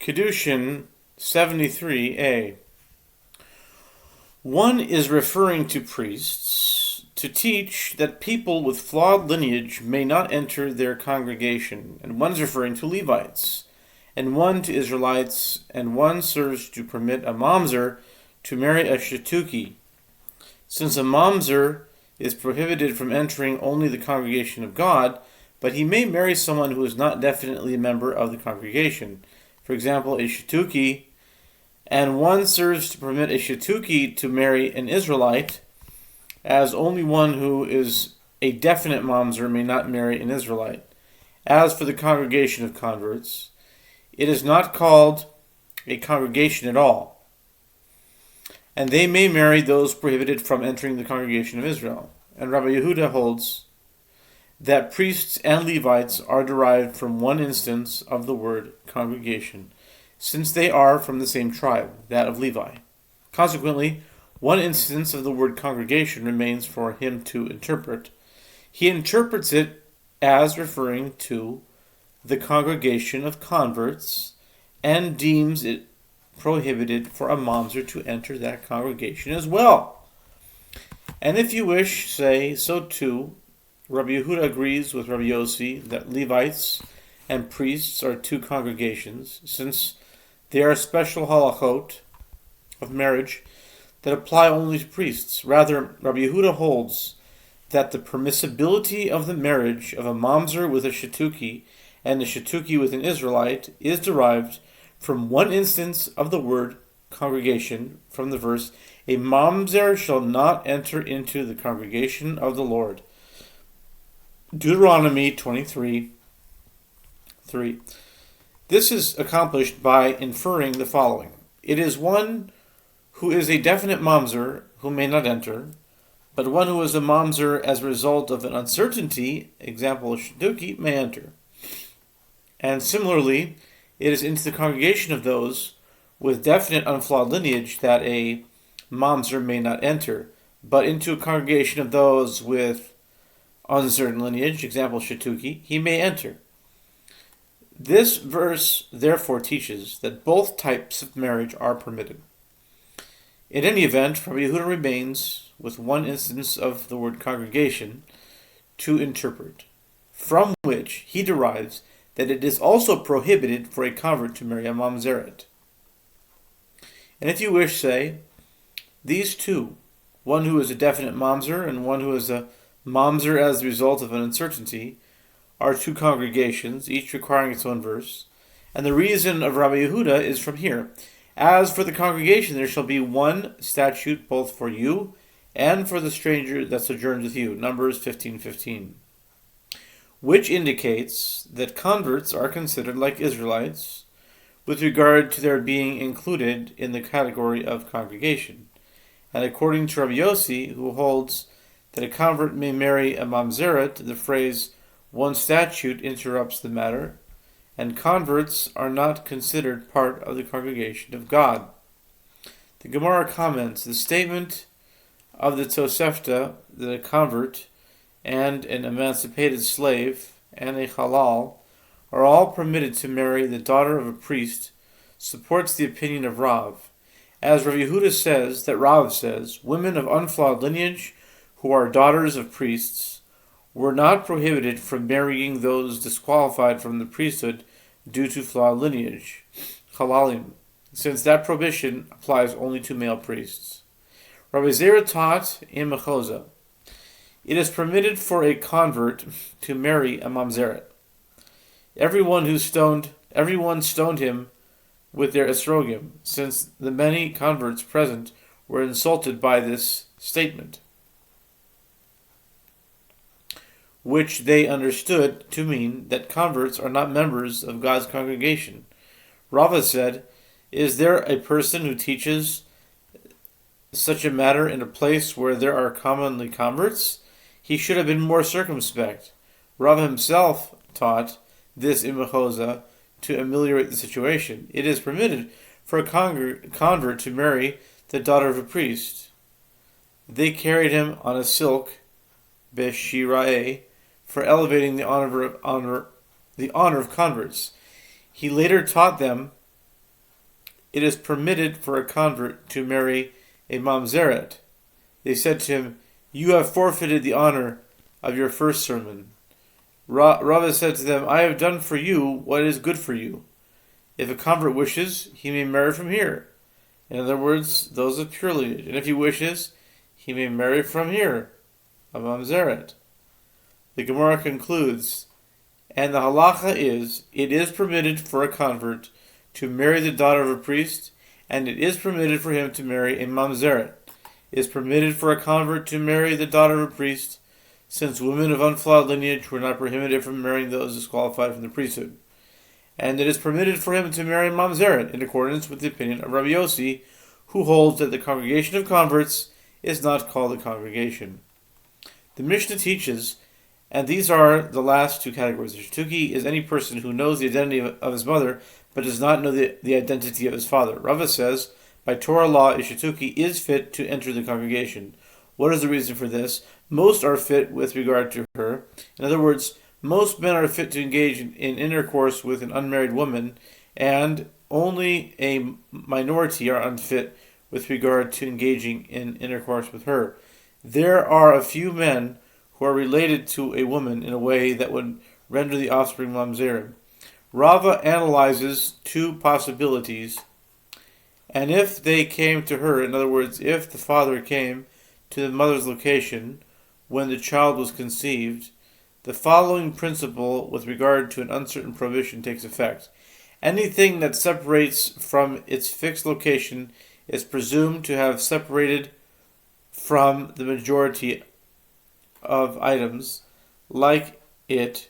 Kiddushin 73a. One is referring to priests to teach that people with flawed lineage may not enter their congregation, and one's referring to Levites, and one to Israelites, and one serves to permit a mamzer to marry a shituki. Since a mamzer is prohibited from entering only the congregation of God, but he may marry someone who is not definitely a member of the congregation. For example, a shituki, and one serves to permit a shituki to marry an Israelite, as only one who is a definite mamzer may not marry an Israelite. As for the congregation of converts, it is not called a congregation at all, and they may marry those prohibited from entering the congregation of Israel. And Rabbi Yehuda holds that priests and Levites are derived from one instance of the word congregation, since they are from the same tribe, that of Levi. Consequently, one instance of the word congregation remains for him to interpret. He interprets it as referring to the congregation of converts and deems it prohibited for a mamzer to enter that congregation as well. And if you wish, say so too. Rabbi Yehuda agrees with Rabbi Yossi that Levites and priests are two congregations, since they are special halachot of marriage that apply only to priests. Rather, Rabbi Yehuda holds that the permissibility of the marriage of a mamzer with a shituki and a shituki with an Israelite is derived from one instance of the word congregation from the verse, "A mamzer shall not enter into the congregation of the Lord." Deuteronomy 23:3. This is accomplished by inferring the following. It is one who is a definite mamzer who may not enter, but one who is a mamzer as a result of an uncertainty, example shituki, may enter. And similarly, it is into the congregation of those with definite unflawed lineage that a mamzer may not enter, but into a congregation of those with uncertain lineage, example shituki, he may enter. This verse therefore teaches that both types of marriage are permitted. In any event, Rabbi Yehuda remains with one instance of the word congregation to interpret, from which he derives that it is also prohibited for a convert to marry a mamzeret. And if you wish, say, these two, one who is a definite mamzer and one who is a mamzer as the result of an uncertainty, are two congregations, each requiring its own verse. And the reason of Rabbi Yehuda is from here. As for the congregation, there shall be one statute both for you and for the stranger that sojourns with you. Numbers 15:15. Which indicates that converts are considered like Israelites with regard to their being included in the category of congregation. And according to Rabbi Yossi, who holds that a convert may marry a mamzeret, the phrase "one statute" interrupts the matter, and converts are not considered part of the congregation of God. The Gemara comments, the statement of the Tosefta that a convert and an emancipated slave and a halal are all permitted to marry the daughter of a priest supports the opinion of Rav. As Rav Yehuda says, that Rav says, women of unflawed lineage who are daughters of priests were not prohibited from marrying those disqualified from the priesthood due to flawed lineage, halalim, since that prohibition applies only to male priests. Rabbi Zera taught in Mechoza, it is permitted for a convert to marry a mamzeret. Everyone stoned him with their estrogim, since the many converts present were insulted by this statement, which they understood to mean that converts are not members of God's congregation. Rava said, is there a person who teaches such a matter in a place where there are commonly converts? He should have been more circumspect. Rava himself taught this in Mechoza to ameliorate the situation. It is permitted for a convert to marry the daughter of a priest. They carried him on a silk, beshirae, for elevating the honor of converts. He later taught them it is permitted for a convert to marry a mamzeret. They said to him, "You have forfeited the honor of your first sermon." Rava said to them, "I have done for you what is good for you. If a convert wishes, he may marry from here. In other words, those of pure lineage. And if he wishes, he may marry from here, a mamzeret." The Gemara concludes, and the halacha is, it is permitted for a convert to marry the daughter of a priest, and it is permitted for him to marry a mamzeret. It is permitted for a convert to marry the daughter of a priest, since women of unflawed lineage were not prohibited from marrying those disqualified from the priesthood. And it is permitted for him to marry a mamzeret, in accordance with the opinion of Rabbi Yossi, who holds that the congregation of converts is not called a congregation. The Mishnah teaches, and these are the last two categories. A shtuki is any person who knows the identity of his mother, but does not know the identity of his father. Rava says, by Torah law, a shtuki is fit to enter the congregation. What is the reason for this? Most are fit with regard to her. In other words, most men are fit to engage in intercourse with an unmarried woman, and only a minority are unfit with regard to engaging in intercourse with her. There are a few men who are related to a woman in a way that would render the offspring mamzerim. Rava analyzes two possibilities, and if they came to her, in other words, if the father came to the mother's location when the child was conceived, the following principle with regard to an uncertain prohibition takes effect. Anything that separates from its fixed location is presumed to have separated from the majority of items like it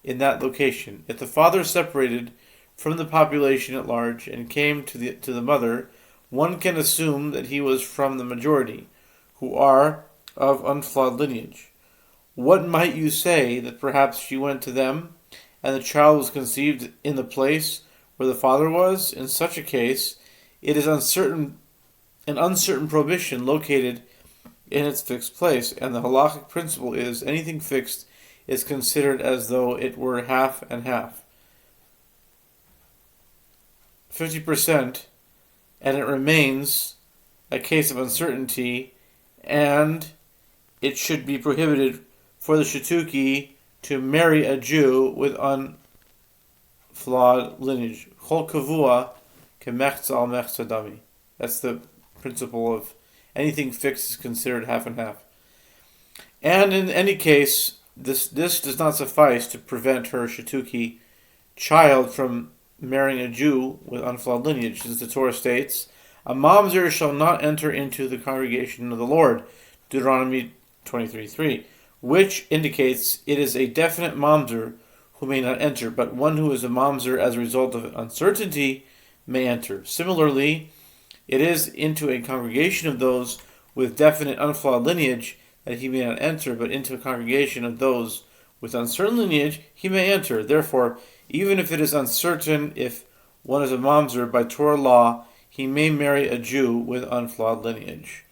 in that location. If the father separated from the population at large and came to the mother, one can assume that he was from the majority, who are of unflawed lineage. What might you say that perhaps she went to them, and the child was conceived in the place where the father was? In such a case, it is an uncertain prohibition located in its fixed place, and the halachic principle is anything fixed is considered as though it were half and half. 50%, and it remains a case of uncertainty, and it should be prohibited for the shtuki to marry a Jew with unflawed lineage. Chol kavua kemechza al mechza dami. That's the principle of anything fixed is considered half and half. And in any case, this does not suffice to prevent her shtuki child from marrying a Jew with unflawed lineage, since the Torah states, "A mamzer shall not enter into the congregation of the Lord," Deuteronomy 23:3, which indicates it is a definite mamzer who may not enter, but one who is a mamzer as a result of uncertainty may enter. Similarly, it is into a congregation of those with definite unflawed lineage that he may not enter, but into a congregation of those with uncertain lineage he may enter. Therefore, even if it is uncertain if one is a mamzer, by Torah law, he may marry a Jew with unflawed lineage.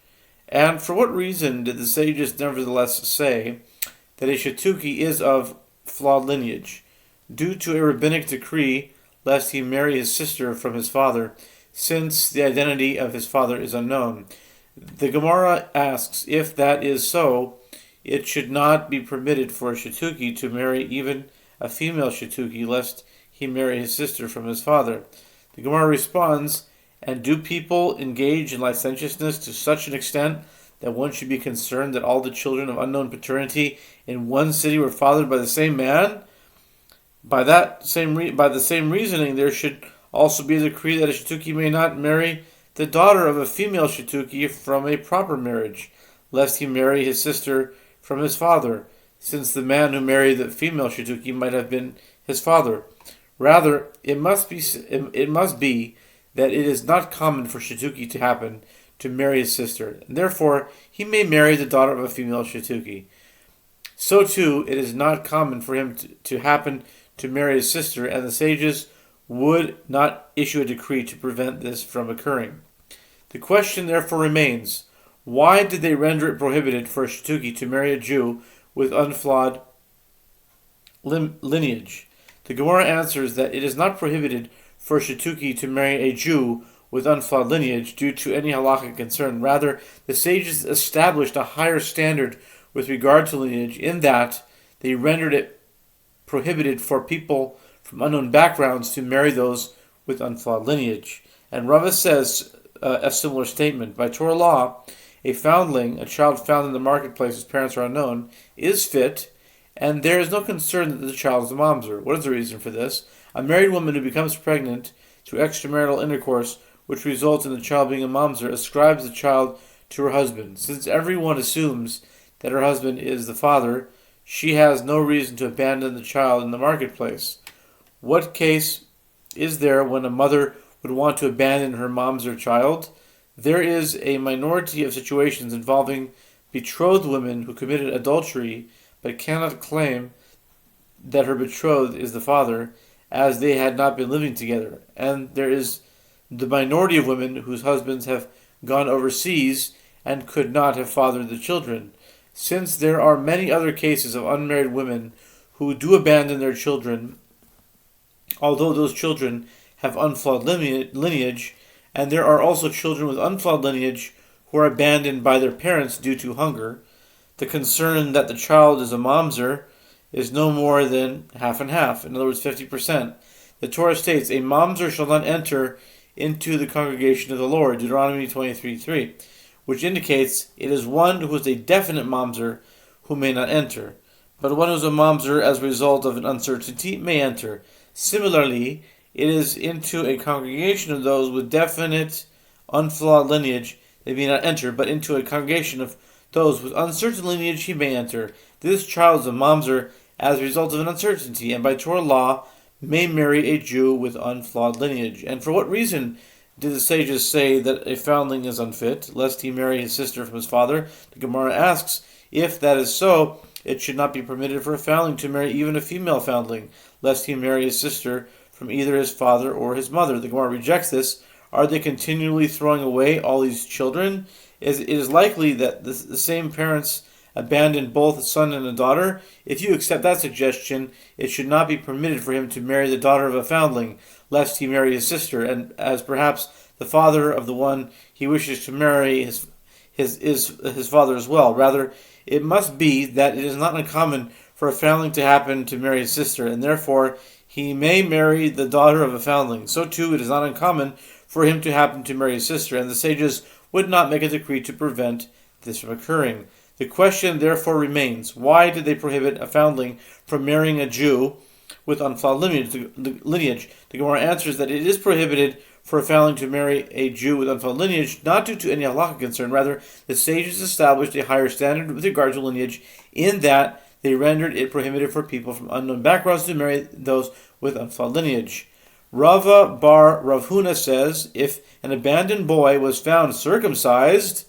And for what reason did the sages nevertheless say that a shtuki is of flawed lineage? Due to a rabbinic decree, lest he marry his sister from his father, since the identity of his father is unknown. The Gemara asks, if that is so, it should not be permitted for a shtuki to marry even a female shtuki, lest he marry his sister from his father. The Gemara responds, and do people engage in licentiousness to such an extent that one should be concerned that all the children of unknown paternity in one city were fathered by the same man? By the same reasoning, there should also be a decree that a shtuki may not marry the daughter of a female shtuki from a proper marriage, lest he marry his sister from his father, since the man who married the female shtuki might have been his father. Rather, it must be that it is not common for shtuki to happen to marry his sister, and therefore he may marry the daughter of a female shtuki. So too, it is not common for him to happen to marry his sister, and the sages would not issue a decree to prevent this from occurring. The question therefore remains, why did they render it prohibited for a shtuki to marry a Jew with unflawed lineage? The Gemara answers that it is not prohibited for a shtuki to marry a Jew with unflawed lineage due to any halakhic concern. Rather, the sages established a higher standard with regard to lineage in that they rendered it prohibited for people from unknown backgrounds to marry those with unflawed lineage. And Rava says a similar statement. By Torah law, a foundling, a child found in the marketplace whose parents are unknown, is fit, and there is no concern that the child is a mamzer. What is the reason for this? A married woman who becomes pregnant through extramarital intercourse, which results in the child being a mamzer, ascribes the child to her husband. Since everyone assumes that her husband is the father, she has no reason to abandon the child in the marketplace. What case is there when a mother would want to abandon her mamzer child? There is a minority of situations involving betrothed women who committed adultery but cannot claim that her betrothed is the father, as they had not been living together. And there is the minority of women whose husbands have gone overseas and could not have fathered the children. Since there are many other cases of unmarried women who do abandon their children, although those children have unflawed lineage, and there are also children with unflawed lineage who are abandoned by their parents due to hunger, the concern that the child is a mamzer is no more than half and half, in other words 50%. The Torah states, a mamzer shall not enter into the congregation of the Lord, Deuteronomy 23:3, which indicates it is one who is a definite mamzer who may not enter, but one who is a mamzer as a result of an uncertainty may enter. Similarly, it is into a congregation of those with definite, unflawed lineage they may not enter, but into a congregation of those with uncertain lineage he may enter. This child is a mamzer as a result of an uncertainty, and by Torah law may marry a Jew with unflawed lineage. And for what reason did the sages say that a foundling is unfit, lest he marry his sister from his father? The Gemara asks, if that is so, it should not be permitted for a foundling to marry even a female foundling, lest he marry his sister from either his father or his mother. The Gemara rejects this. Are they continually throwing away all these children? It is likely that the same parents abandoned both a son and a daughter. If you accept that suggestion, it should not be permitted for him to marry the daughter of a foundling, lest he marry his sister, and as perhaps the father of the one he wishes to marry is his father as well. Rather, it must be that it is not uncommon for a foundling to happen to marry his sister, and therefore he may marry the daughter of a foundling. So too, it is not uncommon for him to happen to marry his sister, and the sages would not make a decree to prevent this from occurring. The question therefore remains, why did they prohibit a foundling from marrying a Jew with unflawed lineage? The Gemara answers that it is prohibited for a foundling to marry a Jew with unflawed lineage, not due to any halakha concern. Rather, the sages established a higher standard with regard to lineage in that they rendered it prohibited for people from unknown backgrounds to marry those with unflawed lineage. Rava bar Rav Huna says, if an abandoned boy was found circumcised,